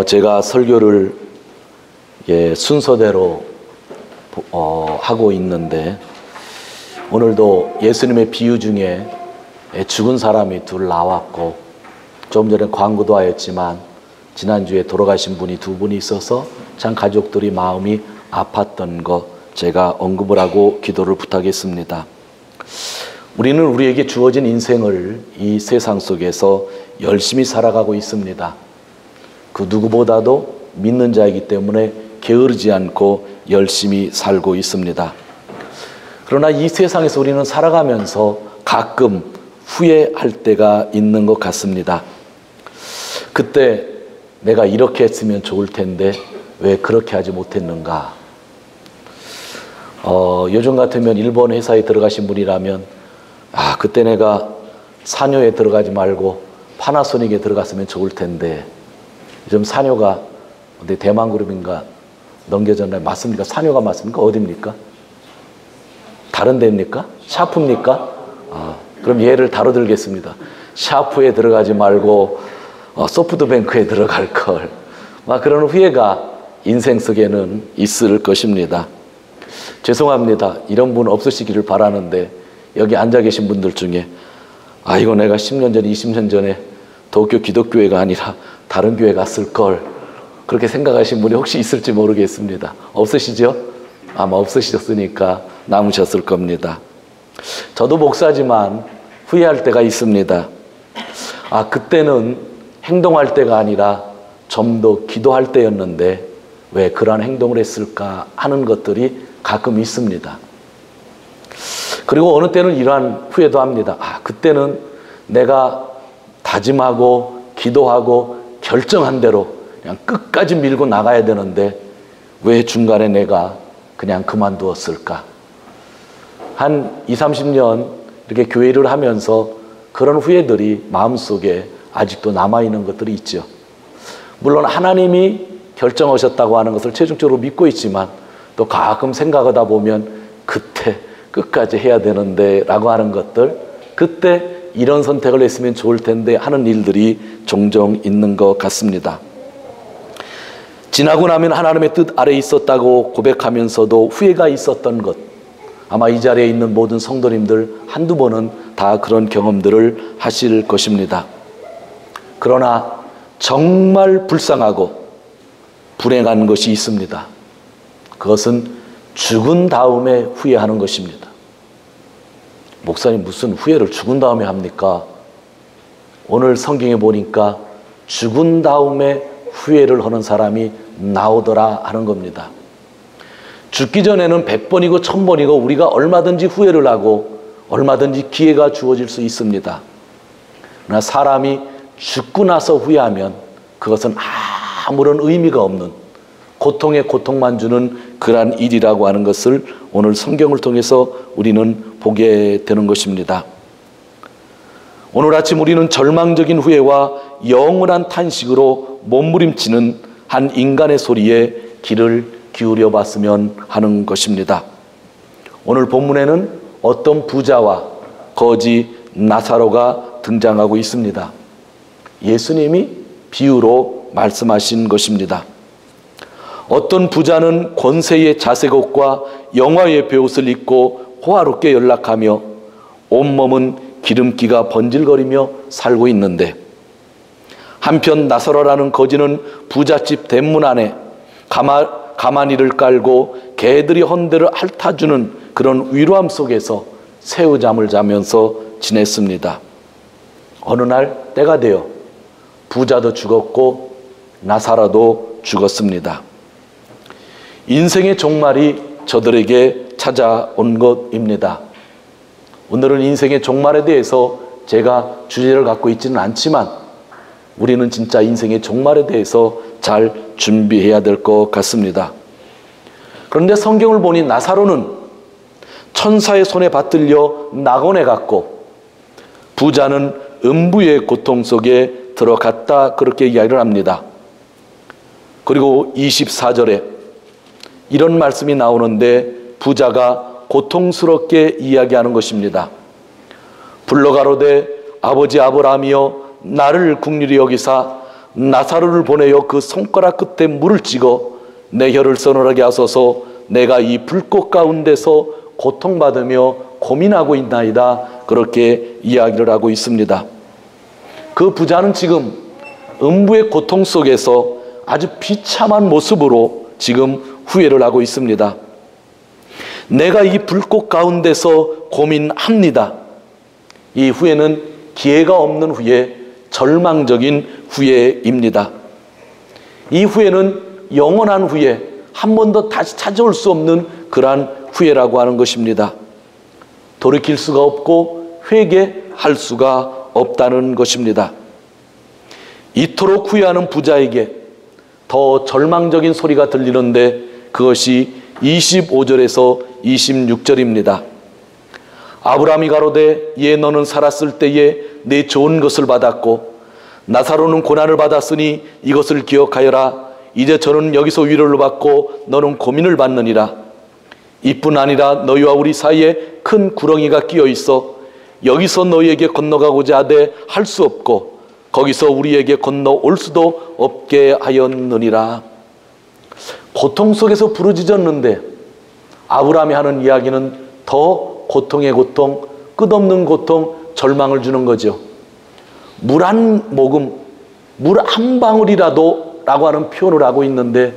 제가 설교를 순서대로 하고 있는데, 오늘도 예수님의 비유 중에 죽은 사람이 둘 나왔고, 좀 전에 광고도 하였지만 지난주에 돌아가신 분이 두 분이 있어서 참 가족들이 마음이 아팠던 것 제가 언급을 하고 기도를 부탁했습니다. 우리는 우리에게 주어진 인생을 이 세상 속에서 열심히 살아가고 있습니다. 그 누구보다도 믿는 자이기 때문에 게으르지 않고 열심히 살고 있습니다. 그러나 이 세상에서 우리는 살아가면서 가끔 후회할 때가 있는 것 같습니다. 그때 내가 이렇게 했으면 좋을 텐데 왜 그렇게 하지 못했는가? 요즘 같으면 일본 회사에 들어가신 분이라면 그때 내가 산요에 들어가지 말고 파나소닉에 들어갔으면 좋을 텐데, 요즘 산요가 어디 대만그룹인가 넘겨졌나요? 맞습니까? 산요가 맞습니까? 어디입니까? 다른 데입니까? 샤프입니까? 그럼 예를 다뤄들겠습니다. 샤프에 들어가지 말고 소프트뱅크에 들어갈 걸. 그런 후회가 인생 속에는 있을 것입니다. 죄송합니다. 이런 분 없으시기를 바라는데, 여기 앉아 계신 분들 중에 이거 내가 10년 전에 20년 전에 도쿄 기독교회가 아니라 다른 교회 갔을 걸, 그렇게 생각하신 분이 혹시 있을지 모르겠습니다. 없으시죠? 아마 없으셨으니까 남으셨을 겁니다. 저도 목사지만 후회할 때가 있습니다. 그때는 행동할 때가 아니라 좀 더 기도할 때였는데 왜 그러한 행동을 했을까 하는 것들이 가끔 있습니다. 그리고 어느 때는 이러한 후회도 합니다. 그때는 내가 다짐하고 기도하고 결정한 대로 그냥 끝까지 밀고 나가야 되는데 왜 중간에 내가 그냥 그만두었을까? 한 20, 30년 이렇게 교회를 하면서 그런 후회들이 마음속에 아직도 남아있는 것들이 있죠. 물론 하나님이 결정하셨다고 하는 것을 최종적으로 믿고 있지만, 또 가끔 생각하다 보면 그때 끝까지 해야 되는데 라고 하는 것들, 그때 이런 선택을 했으면 좋을 텐데 하는 일들이 종종 있는 것 같습니다. 지나고 나면 하나님의 뜻 아래에 있었다고 고백하면서도 후회가 있었던 것, 아마 이 자리에 있는 모든 성도님들 한두 번은 다 그런 경험들을 하실 것입니다. 그러나 정말 불쌍하고 불행한 것이 있습니다. 그것은 죽은 다음에 후회하는 것입니다. 목사님, 무슨 후회를 죽은 다음에 합니까? 오늘 성경에 보니까 죽은 다음에 후회를 하는 사람이 나오더라 하는 겁니다. 죽기 전에는 100번이고 1000번이고 우리가 얼마든지 후회를 하고 얼마든지 기회가 주어질 수 있습니다. 그러나 사람이 죽고 나서 후회하면 그것은 아무런 의미가 없는 고통에 고통만 주는 그러한 일이라고 하는 것을 오늘 성경을 통해서 우리는 보게 되는 것입니다. 오늘 아침 우리는 절망적인 후회와 영원한 탄식으로 몸부림치는 한 인간의 소리에 귀를 기울여 봤으면 하는 것입니다. 오늘 본문에는 어떤 부자와 거지 나사로가 등장하고 있습니다. 예수님이 비유로 말씀하신 것입니다. 어떤 부자는 권세의 자색옷과 영화의 베옷을 입고 호화롭게 연락하며 온몸은 기름기가 번질거리며 살고 있는데, 한편 나사로라는 거지는 부잣집 대문 안에 가마니를 깔고 개들이 헌대를 핥아주는 그런 위로함 속에서 새우잠을 자면서 지냈습니다. 어느 날 때가 되어 부자도 죽었고 나사로도 죽었습니다. 인생의 종말이 저들에게 찾아온 것입니다. 오늘은 인생의 종말에 대해서 제가 주제를 갖고 있지는 않지만 우리는 진짜 인생의 종말에 대해서 잘 준비해야 될 것 같습니다. 그런데 성경을 보니 나사로는 천사의 손에 받들려 낙원에 갔고 부자는 음부의 고통 속에 들어갔다, 그렇게 이야기를 합니다. 그리고 24절에 이런 말씀이 나오는데 부자가 고통스럽게 이야기하는 것입니다. 불러가로되 아버지 아브라함이여 나를 긍휼히 여기사 나사로를 보내어 그 손가락 끝에 물을 찍어 내 혀를 서늘하게 하소서. 내가 이 불꽃 가운데서 고통받으며 고민하고 있나이다. 그렇게 이야기를 하고 있습니다. 그 부자는 지금 음부의 고통 속에서 아주 비참한 모습으로 지금 후회를 하고 있습니다. 내가 이 불꽃 가운데서 고민합니다. 이 후회는 기회가 없는 후회, 절망적인 후회입니다. 이 후회는 영원한 후회, 한 번도 다시 찾아올 수 없는 그러한 후회라고 하는 것입니다. 돌이킬 수가 없고 회개할 수가 없다는 것입니다. 이토록 후회하는 부자에게 더 절망적인 소리가 들리는데 그것이 25절에서 26절입니다. 아브라함이 가로되 예 너는 살았을 때에 내 좋은 것을 받았고 나사로는 고난을 받았으니 이것을 기억하여라. 이제 저는 여기서 위로를 받고 너는 고민을 받느니라. 이뿐 아니라 너희와 우리 사이에 큰 구렁이가 끼어 있어 여기서 너희에게 건너가고자 하되 할 수 없고 거기서 우리에게 건너올 수도 없게 하였느니라. 고통 속에서 부르짖었는데 아브라함이 하는 이야기는 더 고통의 고통, 끝없는 고통, 절망을 주는 거죠. 물 한 모금, 물 한 방울이라도 라고 하는 표현을 하고 있는데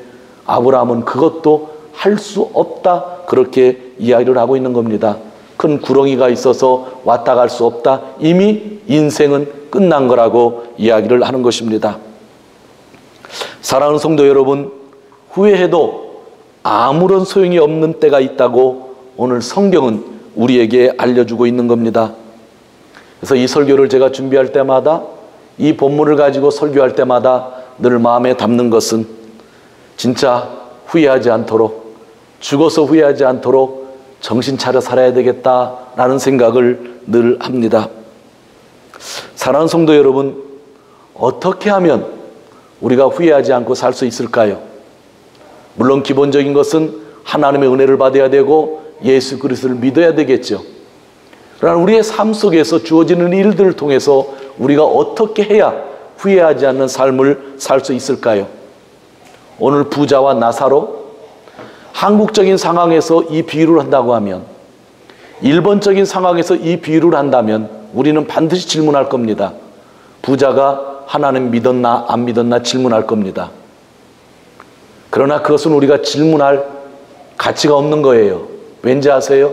아브라함은 그것도 할 수 없다 그렇게 이야기를 하고 있는 겁니다. 큰 구렁이가 있어서 왔다 갈 수 없다. 이미 인생은 끝난 거라고 이야기를 하는 것입니다. 사랑하는 성도 여러분, 후회해도 아무런 소용이 없는 때가 있다고 오늘 성경은 우리에게 알려주고 있는 겁니다. 그래서 이 설교를 제가 준비할 때마다 이 본문을 가지고 설교할 때마다 늘 마음에 담는 것은 진짜 후회하지 않도록, 죽어서 후회하지 않도록 정신 차려 살아야 되겠다라는 생각을 늘 합니다. 사랑하는 성도 여러분, 어떻게 하면 우리가 후회하지 않고 살 수 있을까요? 물론 기본적인 것은 하나님의 은혜를 받아야 되고 예수 그리스도를 믿어야 되겠죠. 그러나 우리의 삶 속에서 주어지는 일들을 통해서 우리가 어떻게 해야 후회하지 않는 삶을 살 수 있을까요? 오늘 부자와 나사로, 한국적인 상황에서 이 비유를 한다고 하면, 일본적인 상황에서 이 비유를 한다면 우리는 반드시 질문할 겁니다. 부자가 하나님 믿었나 안 믿었나 질문할 겁니다. 그러나 그것은 우리가 질문할 가치가 없는 거예요. 왠지 아세요?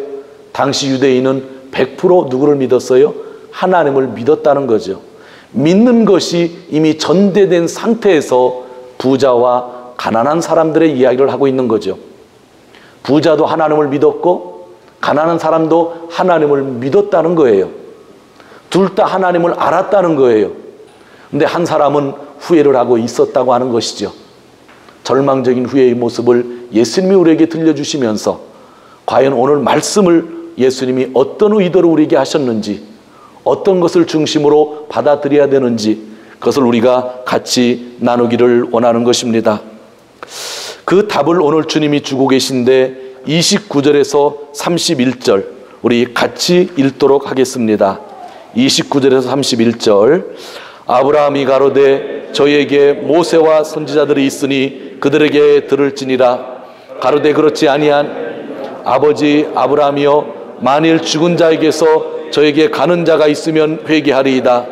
당시 유대인은 100% 누구를 믿었어요? 하나님을 믿었다는 거죠. 믿는 것이 이미 전제된 상태에서 부자와 가난한 사람들의 이야기를 하고 있는 거죠. 부자도 하나님을 믿었고 가난한 사람도 하나님을 믿었다는 거예요. 둘 다 하나님을 알았다는 거예요. 근데 한 사람은 후회를 하고 있었다고 하는 것이죠. 절망적인 후회의 모습을 예수님이 우리에게 들려주시면서 과연 오늘 말씀을 예수님이 어떤 의도로 우리에게 하셨는지, 어떤 것을 중심으로 받아들여야 되는지 그것을 우리가 같이 나누기를 원하는 것입니다. 그 답을 오늘 주님이 주고 계신데 29절에서 31절 우리 같이 읽도록 하겠습니다. 29절에서 31절 아브라함이 가로되 저에게 모세와 선지자들이 있으니 그들에게 들을지니라. 가로되 그렇지 아니한 아버지 아브라함이여 만일 죽은 자에게서 저에게 가는 자가 있으면 회개하리이다.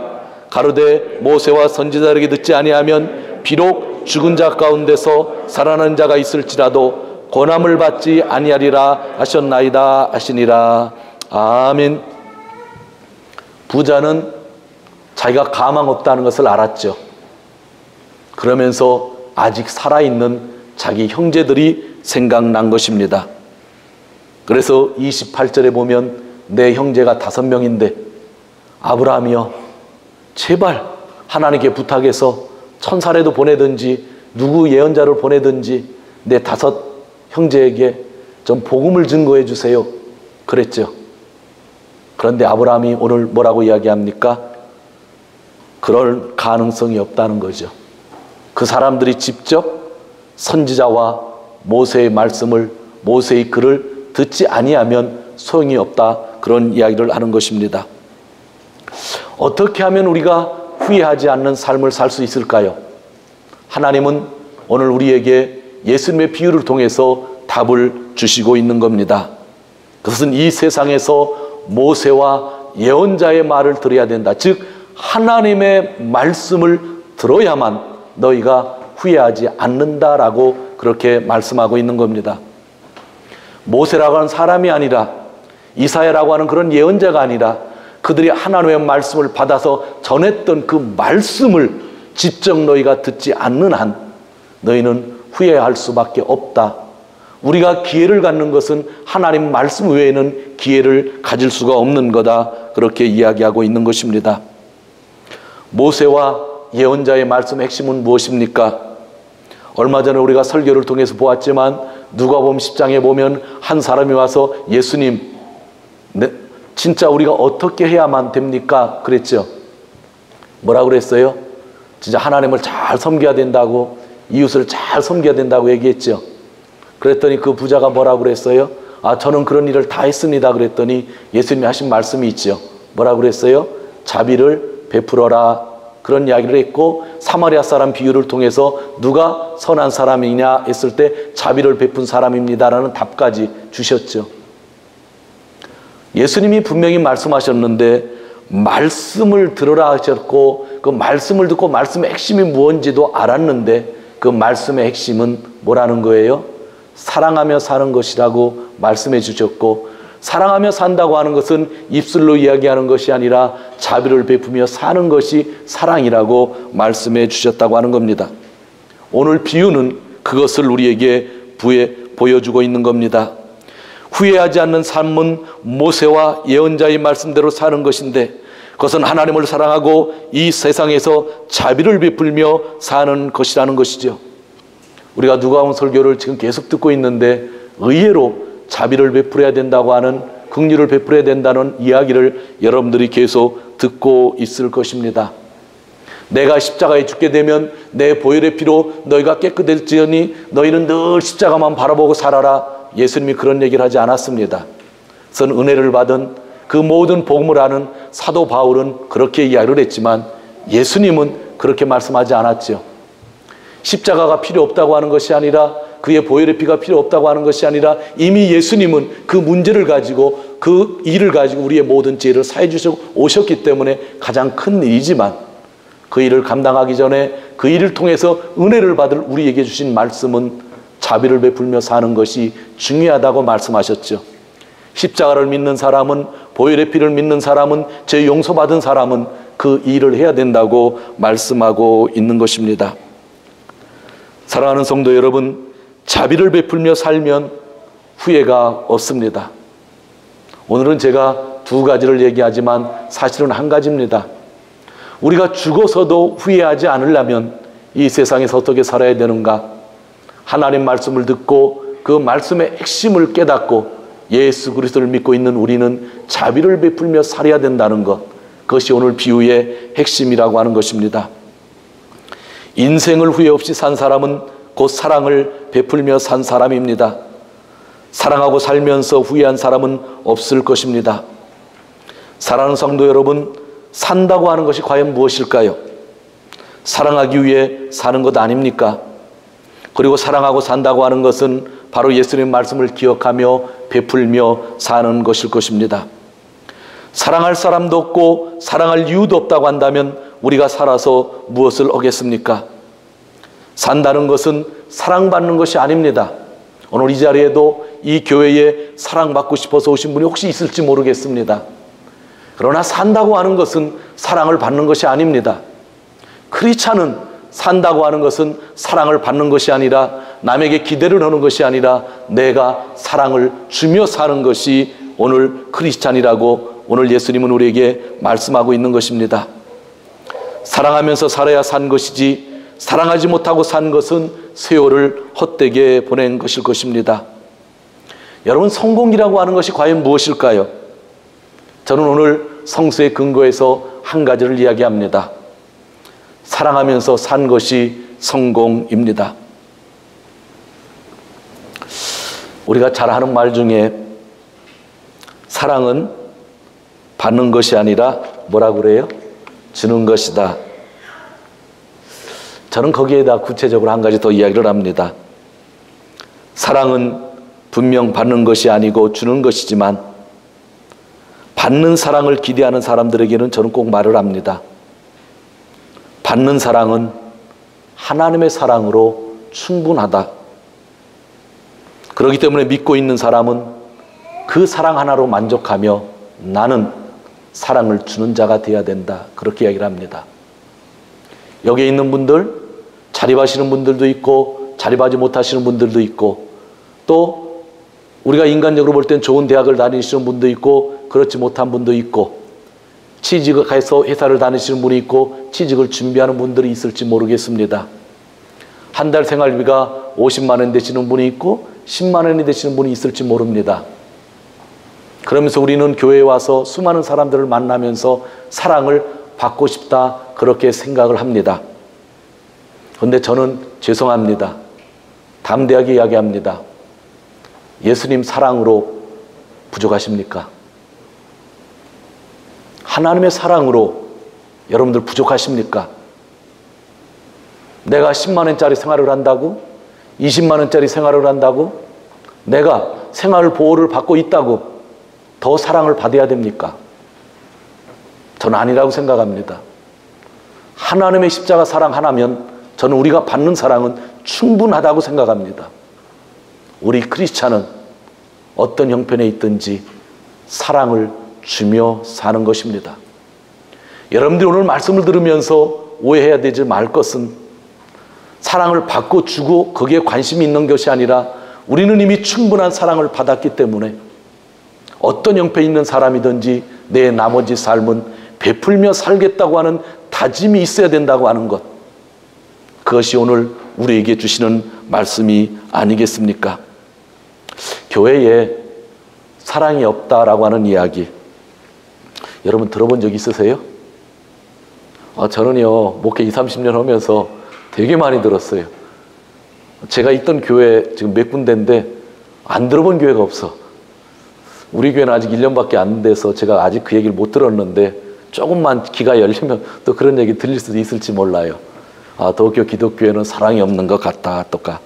가로되 모세와 선지자에게 듣지 아니하면 비록 죽은 자 가운데서 살아난 자가 있을지라도 고난을 받지 아니하리라 하셨나이다 하시니라. 아멘. 부자는 자기가 가망 없다는 것을 알았죠. 그러면서 아직 살아있는 자기 형제들이 생각난 것입니다. 그래서 28절에 보면 내 형제가 5명인데 아브라함이여 제발 하나님께 부탁해서 천사라도 보내든지 누구 예언자를 보내든지 내 5 형제에게 좀 복음을 증거해 주세요. 그랬죠. 그런데 아브라함이 오늘 뭐라고 이야기합니까? 그럴 가능성이 없다는 거죠. 그 사람들이 직접 선지자와 모세의 말씀을, 모세의 글을 듣지 아니하면 소용이 없다, 그런 이야기를 하는 것입니다. 어떻게 하면 우리가 후회하지 않는 삶을 살 수 있을까요? 하나님은 오늘 우리에게 예수님의 비유를 통해서 답을 주시고 있는 겁니다. 그것은 이 세상에서 모세와 예언자의 말을 들어야 된다. 즉 하나님의 말씀을 들어야만 너희가 후회하지 않는다라고 그렇게 말씀하고 있는 겁니다. 모세라고 하는 사람이 아니라 이사야라고 하는 그런 예언자가 아니라 그들이 하나님의 말씀을 받아서 전했던 그 말씀을 직접 너희가 듣지 않는 한 너희는 후회할 수밖에 없다. 우리가 기회를 갖는 것은 하나님 말씀 외에는 기회를 가질 수가 없는 거다. 그렇게 이야기하고 있는 것입니다. 모세와 예언자의 말씀의 핵심은 무엇입니까? 얼마 전에 우리가 설교를 통해서 보았지만 누가복음 10장에 보면 한 사람이 와서 예수님, 진짜 우리가 어떻게 해야만 됩니까? 그랬죠. 뭐라고 그랬어요? 진짜 하나님을 잘 섬겨야 된다고, 이웃을 잘 섬겨야 된다고 얘기했죠. 그랬더니 그 부자가 뭐라고 그랬어요? 저는 그런 일을 다 했습니다. 그랬더니 예수님이 하신 말씀이 있죠. 뭐라고 그랬어요? 자비를 베풀어라. 그런 이야기를 했고, 사마리아 사람 비유를 통해서 누가 선한 사람이냐 했을 때 자비를 베푼 사람입니다라는 답까지 주셨죠. 예수님이 분명히 말씀하셨는데 말씀을 들으라 하셨고, 그 말씀을 듣고 말씀의 핵심이 무엇인지도 알았는데 그 말씀의 핵심은 뭐라는 거예요? 사랑하며 사는 것이라고 말씀해 주셨고, 사랑하며 산다고 하는 것은 입술로 이야기하는 것이 아니라 자비를 베푸며 사는 것이 사랑이라고 말씀해 주셨다고 하는 겁니다. 오늘 비유는 그것을 우리에게 보여주고 있는 겁니다. 후회하지 않는 삶은 모세와 예언자의 말씀대로 사는 것인데, 그것은 하나님을 사랑하고 이 세상에서 자비를 베풀며 사는 것이라는 것이죠. 우리가 누가복음 설교를 지금 계속 듣고 있는데 의외로 자비를 베풀어야 된다고 하는, 긍휼을 베풀어야 된다는 이야기를 여러분들이 계속 듣고 있을 것입니다. 내가 십자가에 죽게 되면 내 보혈의 피로 너희가 깨끗해질지어니 너희는 늘 십자가만 바라보고 살아라. 예수님이 그런 얘기를 하지 않았습니다. 그래서 은혜를 받은 그 모든 복음을 아는 사도 바울은 그렇게 이야기를 했지만 예수님은 그렇게 말씀하지 않았죠. 십자가가 필요 없다고 하는 것이 아니라, 그의 보혈의 피가 필요 없다고 하는 것이 아니라 이미 예수님은 그 문제를 가지고, 그 일을 가지고 우리의 모든 죄를 사해 주시고 오셨기 때문에 가장 큰 일이지만, 그 일을 감당하기 전에 그 일을 통해서 은혜를 받을 우리에게 주신 말씀은 자비를 베풀며 사는 것이 중요하다고 말씀하셨죠. 십자가를 믿는 사람은, 보혈의 피를 믿는 사람은, 죄 용서받은 사람은 그 일을 해야 된다고 말씀하고 있는 것입니다. 사랑하는 성도 여러분, 자비를 베풀며 살면 후회가 없습니다. 오늘은 제가 두 가지를 얘기하지만 사실은 한 가지입니다. 우리가 죽어서도 후회하지 않으려면 이 세상에서 어떻게 살아야 되는가? 하나님 말씀을 듣고 그 말씀의 핵심을 깨닫고 예수 그리스도를 믿고 있는 우리는 자비를 베풀며 살아야 된다는 것, 그것이 오늘 비유의 핵심이라고 하는 것입니다. 인생을 후회 없이 산 사람은 곧 사랑을 베풀며 산 사람입니다. 사랑하고 살면서 후회한 사람은 없을 것입니다. 사랑하는 성도 여러분, 산다고 하는 것이 과연 무엇일까요? 사랑하기 위해 사는 것 아닙니까? 그리고 사랑하고 산다고 하는 것은 바로 예수님의 말씀을 기억하며 베풀며 사는 것일 것입니다. 사랑할 사람도 없고 사랑할 이유도 없다고 한다면 우리가 살아서 무엇을 하겠습니까? 산다는 것은 사랑받는 것이 아닙니다. 오늘 이 자리에도 이 교회에 사랑받고 싶어서 오신 분이 혹시 있을지 모르겠습니다. 그러나 산다고 하는 것은 사랑을 받는 것이 아닙니다. 크리스찬은 산다고 하는 것은 사랑을 받는 것이 아니라, 남에게 기대를 하는 것이 아니라 내가 사랑을 주며 사는 것이 오늘 크리스찬이라고 오늘 예수님은 우리에게 말씀하고 있는 것입니다. 사랑하면서 살아야 산 것이지, 사랑하지 못하고 산 것은 세월을 헛되게 보낸 것일 것입니다. 여러분, 성공이라고 하는 것이 과연 무엇일까요? 저는 오늘 성수의 근거에서 한 가지를 이야기합니다. 사랑하면서 산 것이 성공입니다. 우리가 잘 하는 말 중에 사랑은 받는 것이 아니라 뭐라고 그래요? 주는 것이다. 저는 거기에다 구체적으로 한 가지 더 이야기를 합니다. 사랑은 분명 받는 것이 아니고 주는 것이지만 받는 사랑을 기대하는 사람들에게는 저는 꼭 말을 합니다. 받는 사랑은 하나님의 사랑으로 충분하다. 그렇기 때문에 믿고 있는 사람은 그 사랑 하나로 만족하며 나는 사랑을 주는 자가 되어야 된다. 그렇게 이야기를 합니다. 여기에 있는 분들, 자립하시는 분들도 있고 자립하지 못하시는 분들도 있고, 또 우리가 인간적으로 볼 땐 좋은 대학을 다니시는 분도 있고 그렇지 못한 분도 있고, 취직해서 회사를 다니시는 분이 있고 취직을 준비하는 분들이 있을지 모르겠습니다. 한 달 생활비가 50만 원 되시는 분이 있고 10만 원이 되시는 분이 있을지 모릅니다. 그러면서 우리는 교회에 와서 수많은 사람들을 만나면서 사랑을 받고 싶다, 그렇게 생각을 합니다. 그런데 저는 죄송합니다. 담대하게 이야기합니다. 예수님 사랑으로 부족하십니까? 하나님의 사랑으로 여러분들 부족하십니까? 내가 10만 원짜리 생활을 한다고? 20만 원짜리 생활을 한다고? 내가 생활 보호를 받고 있다고 더 사랑을 받아야 됩니까? 저는 아니라고 생각합니다. 하나님의 십자가 사랑 하나면 저는 우리가 받는 사랑은 충분하다고 생각합니다. 우리 크리스찬은 어떤 형편에 있든지 사랑을 주며 사는 것입니다. 여러분들이 오늘 말씀을 들으면서 오해해야 되지 말 것은, 사랑을 받고 주고 거기에 관심이 있는 것이 아니라 우리는 이미 충분한 사랑을 받았기 때문에 어떤 형편에 있는 사람이든지 내 나머지 삶은 베풀며 살겠다고 하는 다짐이 있어야 된다고 하는 것, 그것이 오늘 우리에게 주시는 말씀이 아니겠습니까? 교회에 사랑이 없다라고 하는 이야기 여러분 들어본 적 있으세요? 저는요 목회 20, 30년 하면서 되게 많이 들었어요. 제가 있던 교회 지금 몇 군데인데 안 들어본 교회가 없어. 우리 교회는 아직 1년밖에 안 돼서 제가 아직 그 얘기를 못 들었는데 조금만 귀가 열리면 또 그런 얘기 들릴 수도 있을지 몰라요. 도쿄 기독교회는 사랑이 없는 것 같다. 똑같.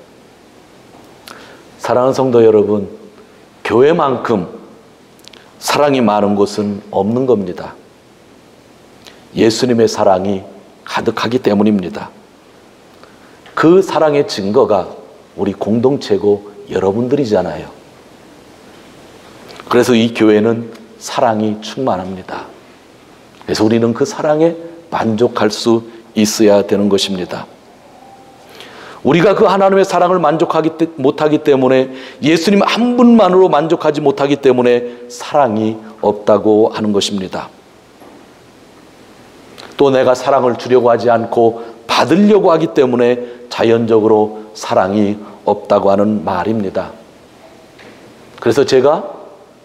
사랑하는 성도 여러분, 교회만큼 사랑이 많은 곳은 없는 겁니다. 예수님의 사랑이 가득하기 때문입니다. 그 사랑의 증거가 우리 공동체고 여러분들이잖아요. 그래서 이 교회는 사랑이 충만합니다. 그래서 우리는 그 사랑에 만족할 수 있어야 되는 것입니다. 우리가 그 하나님의 사랑을 만족하기 못하기 때문에, 예수님 한 분만으로 만족하지 못하기 때문에 사랑이 없다고 하는 것입니다. 또 내가 사랑을 주려고 하지 않고 받으려고 하기 때문에 자연적으로 사랑이 없다고 하는 말입니다. 그래서 제가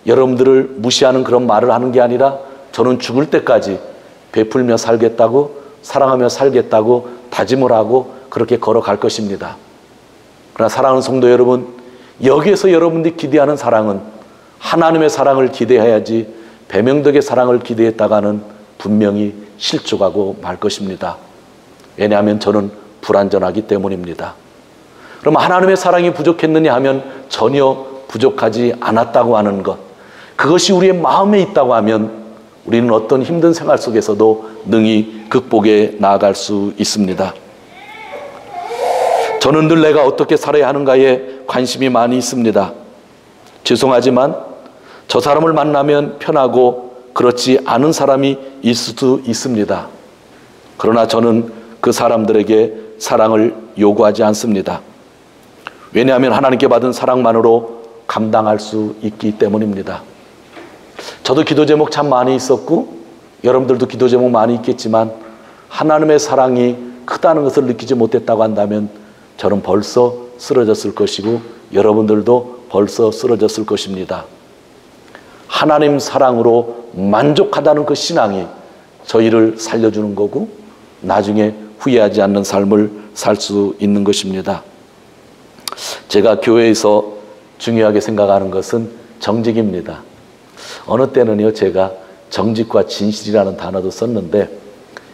여러분들을 무시하는 그런 말을 하는 게 아니라 저는 죽을 때까지 베풀며 살겠다고, 사랑하며 살겠다고 다짐을 하고 그렇게 걸어갈 것입니다. 그러나 사랑하는 성도 여러분, 여기에서 여러분들이 기대하는 사랑은 하나님의 사랑을 기대해야지 배명덕의 사랑을 기대했다가는 분명히 실족하고 말 것입니다. 왜냐하면 저는 불완전하기 때문입니다. 그럼 하나님의 사랑이 부족했느냐 하면 전혀 부족하지 않았다고 하는 것, 그것이 우리의 마음에 있다고 하면 우리는 어떤 힘든 생활 속에서도 능히 극복해 나아갈 수 있습니다. 저는 늘 내가 어떻게 살아야 하는가에 관심이 많이 있습니다. 죄송하지만 저 사람을 만나면 편하고 그렇지 않은 사람이 있을 수도 있습니다. 그러나 저는 그 사람들에게 사랑을 요구하지 않습니다. 왜냐하면 하나님께 받은 사랑만으로 감당할 수 있기 때문입니다. 저도 기도 제목 참 많이 있었고 여러분들도 기도 제목 많이 있겠지만 하나님의 사랑이 크다는 것을 느끼지 못했다고 한다면 저는 벌써 쓰러졌을 것이고 여러분들도 벌써 쓰러졌을 것입니다. 하나님 사랑으로 만족하다는 그 신앙이 저희를 살려주는 거고 나중에 후회하지 않는 삶을 살 수 있는 것입니다. 제가 교회에서 중요하게 생각하는 것은 정직입니다. 어느 때는요 제가 정직과 진실이라는 단어도 썼는데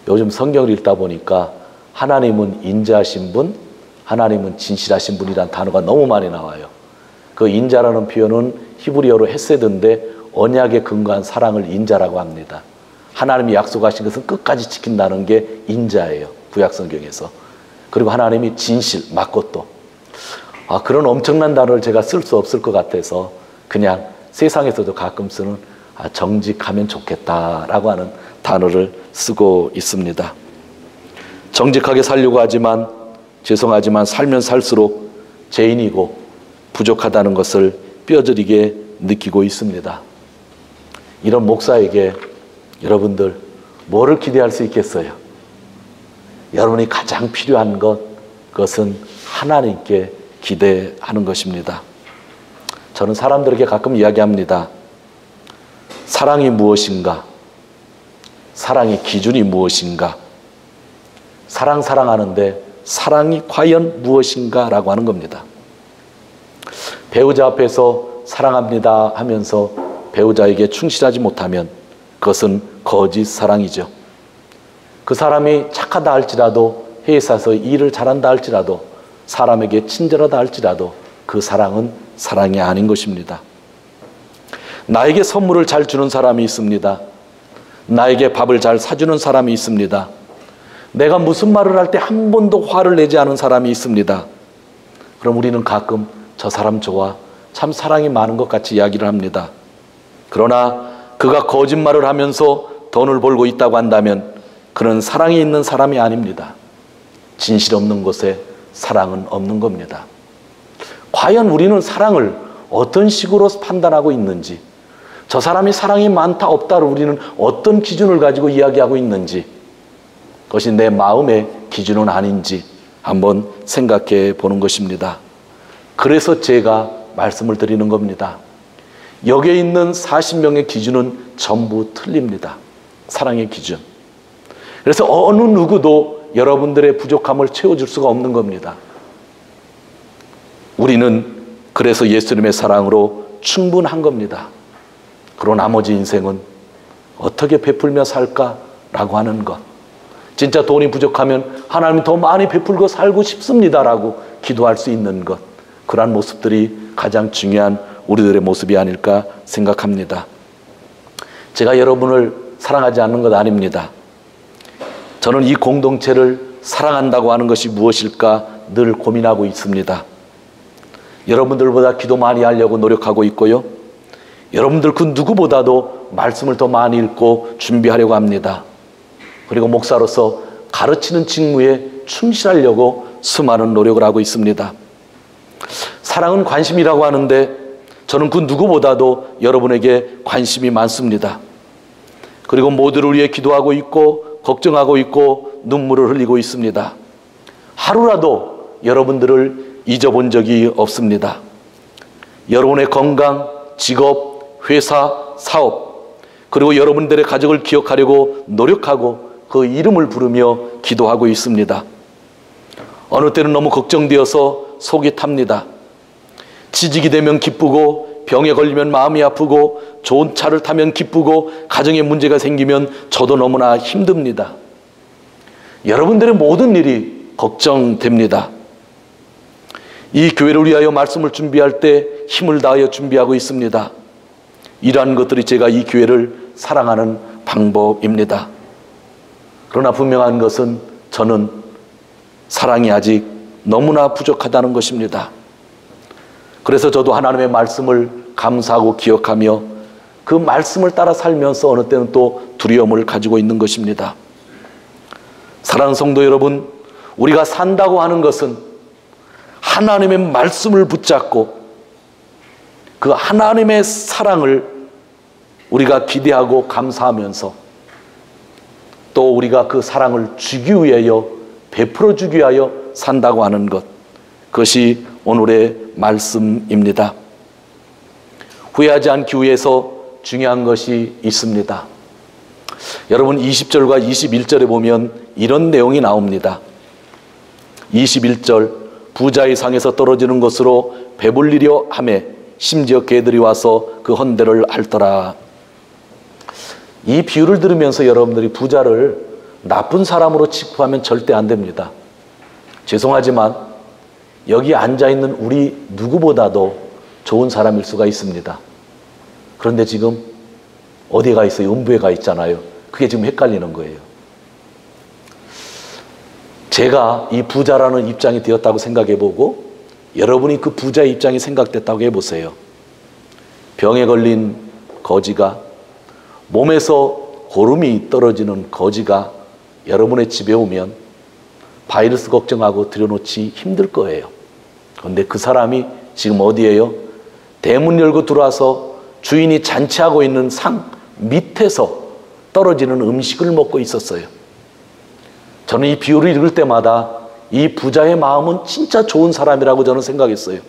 요즘 성경을 읽다 보니까 하나님은 인자하신 분, 하나님은 진실하신 분이란 단어가 너무 많이 나와요. 그 인자라는 표현은 히브리어로 헤세드인데 언약에 근거한 사랑을 인자라고 합니다. 하나님이 약속하신 것은 끝까지 지킨다는 게 인자예요. 구약성경에서. 그리고 하나님이 진실, 마코토. 그런 엄청난 단어를 제가 쓸 수 없을 것 같아서 그냥 세상에서도 가끔 쓰는 정직하면 좋겠다라고 하는 단어를 쓰고 있습니다. 정직하게 살려고 하지만 죄송하지만 살면 살수록 죄인이고 부족하다는 것을 뼈저리게 느끼고 있습니다. 이런 목사에게 여러분들 뭐를 기대할 수 있겠어요? 여러분이 가장 필요한 그것은 하나님께 기대하는 것입니다. 저는 사람들에게 가끔 이야기합니다. 사랑이 무엇인가? 사랑의 기준이 무엇인가? 사랑하는데 사랑이 과연 무엇인가? 라고 하는 겁니다. 배우자 앞에서 사랑합니다 하면서 배우자에게 충실하지 못하면 그것은 거짓 사랑이죠. 그 사람이 착하다 할지라도 회사에서 일을 잘한다 할지라도 사람에게 친절하다 할지라도 그 사랑은 사랑이 아닌 것입니다. 나에게 선물을 잘 주는 사람이 있습니다. 나에게 밥을 잘 사주는 사람이 있습니다. 내가 무슨 말을 할 때 한 번도 화를 내지 않은 사람이 있습니다. 그럼 우리는 가끔 저 사람 좋아, 참 사랑이 많은 것 같이 이야기를 합니다. 그러나 그가 거짓말을 하면서 돈을 벌고 있다고 한다면 그는 사랑이 있는 사람이 아닙니다. 진실 없는 곳에 사랑은 없는 겁니다. 과연 우리는 사랑을 어떤 식으로 판단하고 있는지, 저 사람이 사랑이 많다 없다를 우리는 어떤 기준을 가지고 이야기하고 있는지, 그것이 내 마음의 기준은 아닌지 한번 생각해 보는 것입니다. 그래서 제가 말씀을 드리는 겁니다. 여기에 있는 40명의 기준은 전부 틀립니다. 사랑의 기준. 그래서 어느 누구도 여러분들의 부족함을 채워줄 수가 없는 겁니다. 우리는 그래서 예수님의 사랑으로 충분한 겁니다. 그리고 나머지 인생은 어떻게 베풀며 살까라고 하는 것. 진짜 돈이 부족하면 하나님 더 많이 베풀고 살고 싶습니다라고 기도할 수 있는 것. 그러한 모습들이 가장 중요한 우리들의 모습이 아닐까 생각합니다. 제가 여러분을 사랑하지 않는 것 아닙니다. 저는 이 공동체를 사랑한다고 하는 것이 무엇일까 늘 고민하고 있습니다. 여러분들보다 기도 많이 하려고 노력하고 있고요. 여러분들 그 누구보다도 말씀을 더 많이 읽고 준비하려고 합니다. 그리고 목사로서 가르치는 직무에 충실하려고 수많은 노력을 하고 있습니다. 사랑은 관심이라고 하는데 저는 그 누구보다도 여러분에게 관심이 많습니다. 그리고 모두를 위해 기도하고 있고 걱정하고 있고 눈물을 흘리고 있습니다. 하루라도 여러분들을 잊어본 적이 없습니다. 여러분의 건강, 직업, 회사, 사업, 그리고 여러분들의 가족을 기억하려고 노력하고 그 이름을 부르며 기도하고 있습니다. 어느 때는 너무 걱정되어서 속이 탑니다. 취직이 되면 기쁘고 병에 걸리면 마음이 아프고 좋은 차를 타면 기쁘고 가정에 문제가 생기면 저도 너무나 힘듭니다. 여러분들의 모든 일이 걱정됩니다. 이 교회를 위하여 말씀을 준비할 때 힘을 다하여 준비하고 있습니다. 이러한 것들이 제가 이 교회를 사랑하는 방법입니다. 그러나 분명한 것은 저는 사랑이 아직 너무나 부족하다는 것입니다. 그래서 저도 하나님의 말씀을 감사하고 기억하며 그 말씀을 따라 살면서 어느 때는 또 두려움을 가지고 있는 것입니다. 사랑하는 성도 여러분, 우리가 산다고 하는 것은 하나님의 말씀을 붙잡고 그 하나님의 사랑을 우리가 기대하고 감사하면서 또 우리가 그 사랑을 주기 위하여 베풀어 주기 위하여 산다고 하는 것, 그것이 오늘의 말씀입니다. 후회하지 않기 위해서 중요한 것이 있습니다. 여러분 20절과 21절에 보면 이런 내용이 나옵니다. 21절, 부자의 상에서 떨어지는 것으로 배불리려 하매 심지어 개들이 와서 그 헌대를 핥더라. 이 비유를 들으면서 여러분들이 부자를 나쁜 사람으로 취급하면 절대 안 됩니다. 죄송하지만 여기 앉아있는 우리 누구보다도 좋은 사람일 수가 있습니다. 그런데 지금 어디에 가 있어요? 음부에 가 있잖아요. 그게 지금 헷갈리는 거예요. 제가 이 부자라는 입장이 되었다고 생각해보고 여러분이 그 부자의 입장이 생각됐다고 해보세요. 병에 걸린 거지가, 몸에서 고름이 떨어지는 거지가 여러분의 집에 오면 바이러스 걱정하고 들여놓지 힘들 거예요. 그런데 그 사람이 지금 어디에요? 대문 열고 들어와서 주인이 잔치하고 있는 상 밑에서 떨어지는 음식을 먹고 있었어요. 저는 이 비유를 읽을 때마다 이 부자의 마음은 진짜 좋은 사람이라고 저는 생각했어요.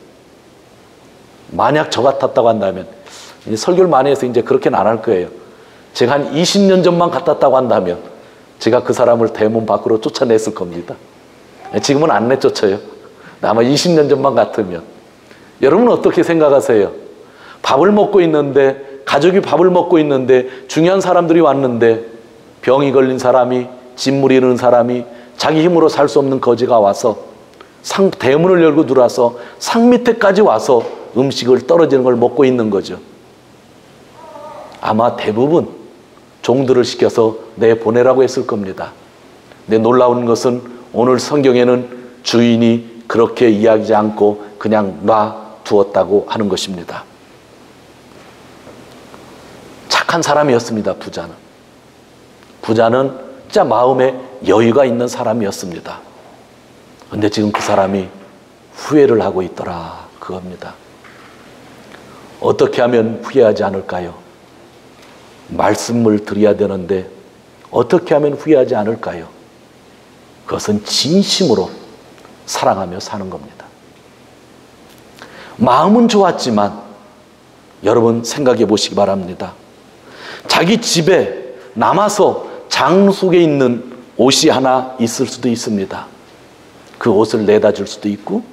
만약 저 같았다고 한다면, 이제 설교를 많이 해서 이제 그렇게는 안 할 거예요. 제가 한 20년 전만 같았다고 한다면 제가 그 사람을 대문 밖으로 쫓아냈을 겁니다. 지금은 안 내쫓아요. 아마 20년 전만 같으면. 여러분은 어떻게 생각하세요? 밥을 먹고 있는데, 가족이 밥을 먹고 있는데 중요한 사람들이 왔는데 병이 걸린 사람이, 진물이 흐르는 사람이, 자기 힘으로 살 수 없는 거지가 와서 대문을 열고 들어와서 상 밑에까지 와서 음식을 떨어지는 걸 먹고 있는 거죠. 아마 대부분 종들을 시켜서 내보내라고 했을 겁니다. 근데 놀라운 것은 오늘 성경에는 주인이 그렇게 이야기하지 않고 그냥 놔두었다고 하는 것입니다. 착한 사람이었습니다. 부자는 진짜 마음에 여유가 있는 사람이었습니다. 그런데 지금 그 사람이 후회를 하고 있더라, 그겁니다. 어떻게 하면 후회하지 않을까요? 말씀을 드려야 되는데 어떻게 하면 후회하지 않을까요? 그것은 진심으로 사랑하며 사는 겁니다. 마음은 좋았지만 여러분 생각해 보시기 바랍니다. 자기 집에 남아서 장 속에 있는 옷이 하나 있을 수도 있습니다. 그 옷을 내다 줄 수도 있고,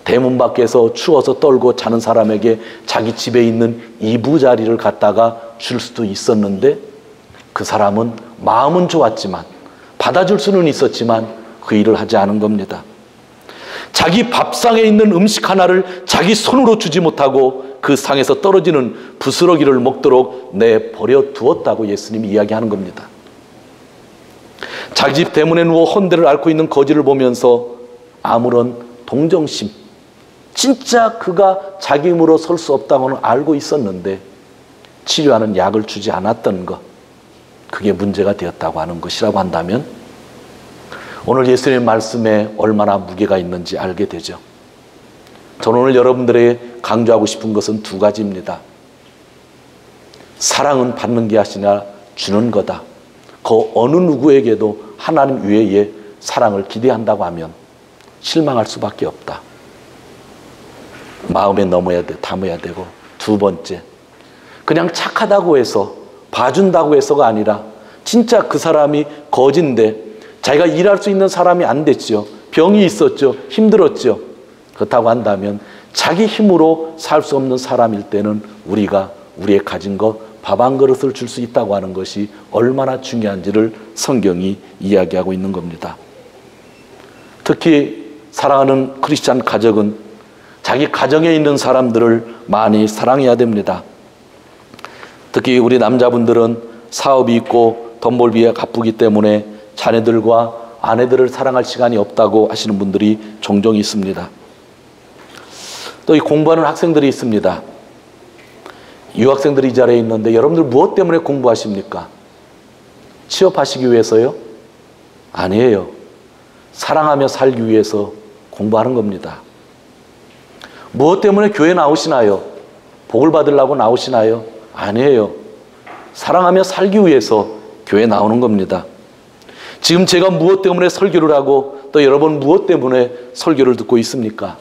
대문 밖에서 추워서 떨고 자는 사람에게 자기 집에 있는 이부자리를 갖다가 줄 수도 있었는데, 그 사람은 마음은 좋았지만, 받아줄 수는 있었지만 그 일을 하지 않은 겁니다. 자기 밥상에 있는 음식 하나를 자기 손으로 주지 못하고 그 상에서 떨어지는 부스러기를 먹도록 내버려 두었다고 예수님이 이야기하는 겁니다. 자기 집 대문에 누워 헌대를 앓고 있는 거지를 보면서 아무런 동정심, 진짜 그가 자기 힘으로 설 수 없다고는 알고 있었는데 치료하는 약을 주지 않았던 것, 그게 문제가 되었다고 하는 것이라고 한다면 오늘 예수님의 말씀에 얼마나 무게가 있는지 알게 되죠. 저는 오늘 여러분들에게 강조하고 싶은 것은 두 가지입니다. 사랑은 받는 게 아니라 주는 거다. 그 어느 누구에게도 하나님 외에 사랑을 기대한다고 하면 실망할 수밖에 없다. 마음에 담아야 되고, 두 번째, 그냥 착하다고 해서, 봐준다고 해서가 아니라 진짜 그 사람이 거지인데 자기가 일할 수 있는 사람이 안 됐죠. 병이 있었죠. 힘들었죠. 그렇다고 한다면 자기 힘으로 살 수 없는 사람일 때는 우리가 우리의 가진 것, 밥 한 그릇을 줄 수 있다고 하는 것이 얼마나 중요한지를 성경이 이야기하고 있는 겁니다. 특히 사랑하는 크리스찬 가족은 자기 가정에 있는 사람들을 많이 사랑해야 됩니다. 특히 우리 남자분들은 사업이 있고 돈 벌기가 바쁘기 때문에 자녀들과 아내들을 사랑할 시간이 없다고 하시는 분들이 종종 있습니다. 또 이 공부하는 학생들이 있습니다. 유학생들이 이 자리에 있는데 여러분들 무엇 때문에 공부하십니까? 취업하시기 위해서요? 아니에요. 사랑하며 살기 위해서 공부하는 겁니다. 무엇 때문에 교회 나오시나요? 복을 받으려고 나오시나요? 아니에요. 사랑하며 살기 위해서 교회 나오는 겁니다. 지금 제가 무엇 때문에 설교를 하고 또 여러분 무엇 때문에 설교를 듣고 있습니까?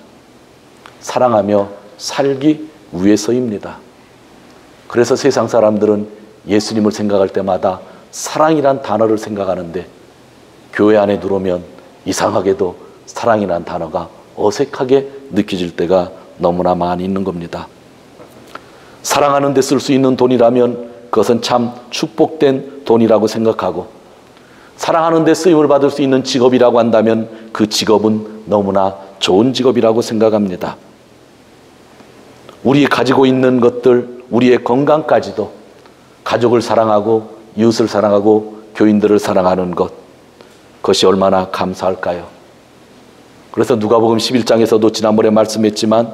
사랑하며 살기 위해서입니다. 그래서 세상 사람들은 예수님을 생각할 때마다 사랑이란 단어를 생각하는데 교회 안에 들어오면 이상하게도 사랑이란 단어가 어색하게 느껴질 때가 너무나 많이 있는 겁니다. 사랑하는 데 쓸 수 있는 돈이라면 그것은 참 축복된 돈이라고 생각하고, 사랑하는 데 쓰임을 받을 수 있는 직업이라고 한다면 그 직업은 너무나 좋은 직업이라고 생각합니다. 우리 가지고 있는 것들, 우리의 건강까지도 가족을 사랑하고 이웃을 사랑하고 교인들을 사랑하는 것, 그것이 얼마나 감사할까요? 그래서 누가복음 11장에서도 지난번에 말씀했지만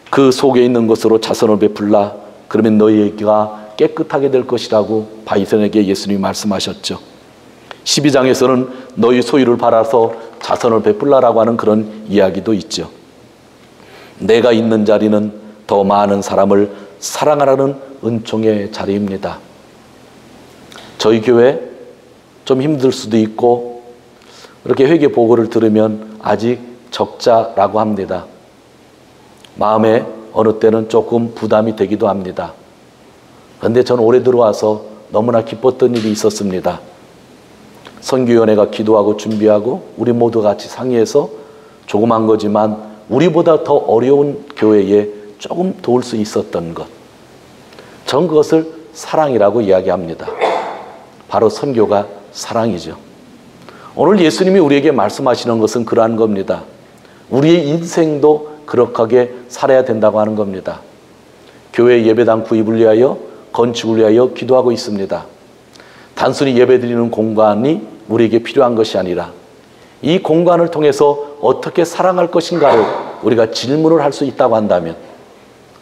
그 속에 있는 것으로 자선을 베풀라, 그러면 너희가 깨끗하게 될 것이라고 바이선에게 예수님이 말씀하셨죠. 12장에서는 너희 소유를 팔아서 자선을 베풀라라고 하는 그런 이야기도 있죠. 내가 있는 자리는 더 많은 사람을 사랑하라는 은총의 자리입니다. 저희 교회 좀 힘들 수도 있고 이렇게 회개 보고를 들으면 아직 적자라고 합니다. 마음에 어느 때는 조금 부담이 되기도 합니다. 그런데 저는 올해 들어와서 너무나 기뻤던 일이 있었습니다. 선교위원회가 기도하고 준비하고 우리 모두 같이 상의해서 조그만 거지만 우리보다 더 어려운 교회에 조금 도울 수 있었던 것, 전 그것을 사랑이라고 이야기합니다. 바로 선교가 사랑이죠. 오늘 예수님이 우리에게 말씀하시는 것은 그러한 겁니다. 우리의 인생도 그렇게 살아야 된다고 하는 겁니다. 교회 예배당 구입을 위하여 건축을 위하여 기도하고 있습니다. 단순히 예배드리는 공간이 우리에게 필요한 것이 아니라 이 공간을 통해서 어떻게 사랑할 것인가를 우리가 질문을 할 수 있다고 한다면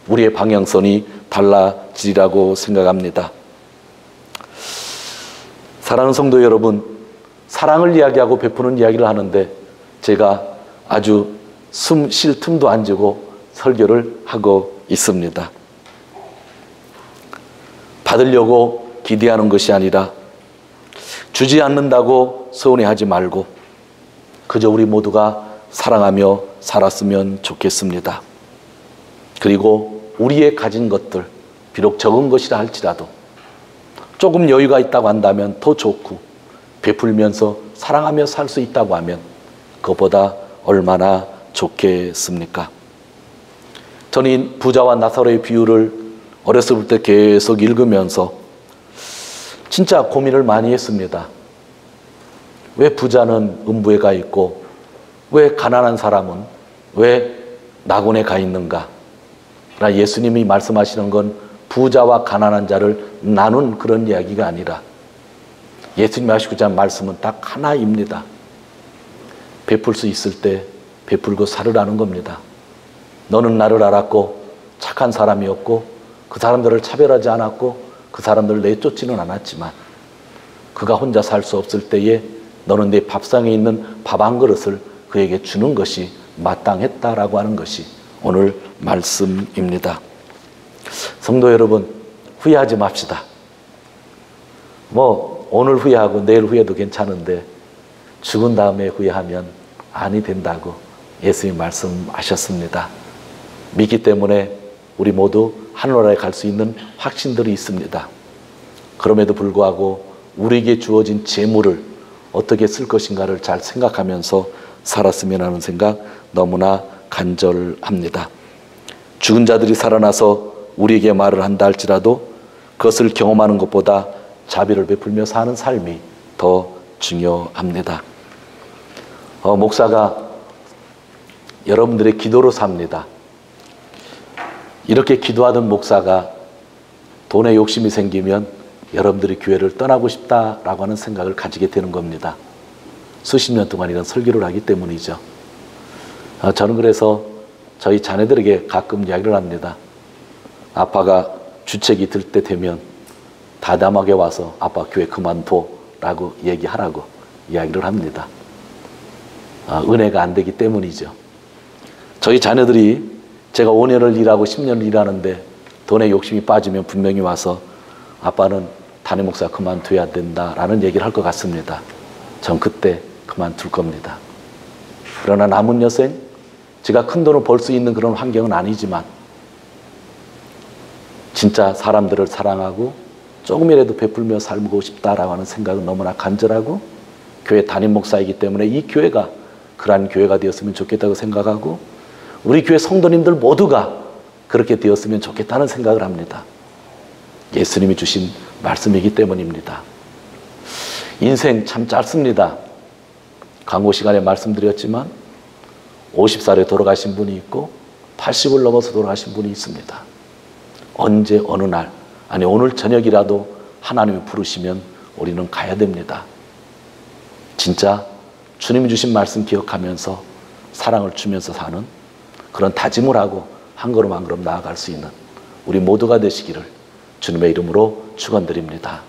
우리의 방향선이 달라지리라고 생각합니다. 사랑하는 성도 여러분, 사랑을 이야기하고 베푸는 이야기를 하는데 제가 아주 숨 쉴 틈도 안 주고 설교를 하고 있습니다. 받으려고 기대하는 것이 아니라 주지 않는다고 서운해하지 말고 그저 우리 모두가 사랑하며 살았으면 좋겠습니다. 그리고 우리의 가진 것들, 비록 적은 것이라 할지라도 조금 여유가 있다고 한다면 더 좋고 베풀면서 사랑하며 살 수 있다고 하면 그것보다 얼마나 좋겠습니까? 저는 이 부자와 나사로의 비유를 어렸을 때 계속 읽으면서 진짜 고민을 많이 했습니다. 왜 부자는 음부에 가 있고 왜 가난한 사람은 왜 낙원에 가 있는가? 예수님이 말씀하시는 건 부자와 가난한 자를 나눈 그런 이야기가 아니라 예수님이 하시고자 하는 말씀은 딱 하나입니다. 베풀 수 있을 때 베풀고 살으라는 겁니다. 너는 나를 알았고 착한 사람이었고 그 사람들을 차별하지 않았고 그 사람들을 내쫓지는 않았지만 그가 혼자 살 수 없을 때에 너는 내 밥상에 있는 밥 한 그릇을 그에게 주는 것이 마땅했다라고 하는 것이 오늘 말씀입니다. 성도 여러분, 후회하지 맙시다. 오늘 후회하고 내일 후회도 괜찮은데 죽은 다음에 후회하면 아니 된다고 예수님이 말씀하셨습니다. 믿기 때문에 우리 모두 하늘나라에 갈 수 있는 확신들이 있습니다. 그럼에도 불구하고 우리에게 주어진 재물을 어떻게 쓸 것인가를 잘 생각하면서 살았으면 하는 생각 너무나 간절합니다. 죽은 자들이 살아나서 우리에게 말을 한다 할지라도 그것을 경험하는 것보다 자비를 베풀며 사는 삶이 더 중요합니다. 목사가 여러분들의 기도로 삽니다. 이렇게 기도하던 목사가 돈에 욕심이 생기면 여러분들이 교회를 떠나고 싶다라고 하는 생각을 가지게 되는 겁니다. 수십 년 동안 이런 설교를 하기 때문이죠. 저는 그래서 저희 자녀들에게 가끔 이야기를 합니다. 아빠가 주책이 들 때 되면 다담하게 와서 아빠 교회 그만둬라고 얘기하라고 이야기를 합니다. 은혜가 안 되기 때문이죠. 저희 자녀들이 제가 5년을 일하고 10년을 일하는데 돈에 욕심이 빠지면 분명히 와서 아빠는 담임 목사 그만둬야 된다라는 얘기를 할 것 같습니다. 전 그때 그만둘 겁니다. 그러나 남은 여생 제가 큰 돈을 벌 수 있는 그런 환경은 아니지만 진짜 사람들을 사랑하고 조금이라도 베풀며 살고 싶다라고 하는 생각은 너무나 간절하고 교회 담임 목사이기 때문에 이 교회가 그러한 교회가 되었으면 좋겠다고 생각하고 우리 교회 성도님들 모두가 그렇게 되었으면 좋겠다는 생각을 합니다. 예수님이 주신 말씀이기 때문입니다. 인생 참 짧습니다. 광고 시간에 말씀드렸지만 50살에 돌아가신 분이 있고 80을 넘어서 돌아가신 분이 있습니다. 언제 어느 날, 아니 오늘 저녁이라도 하나님이 부르시면 우리는 가야 됩니다. 진짜 주님이 주신 말씀 기억하면서 사랑을 주면서 사는 그런 다짐을 하고 한 걸음 한 걸음 나아갈 수 있는 우리 모두가 되시기를 주님의 이름으로 축원드립니다.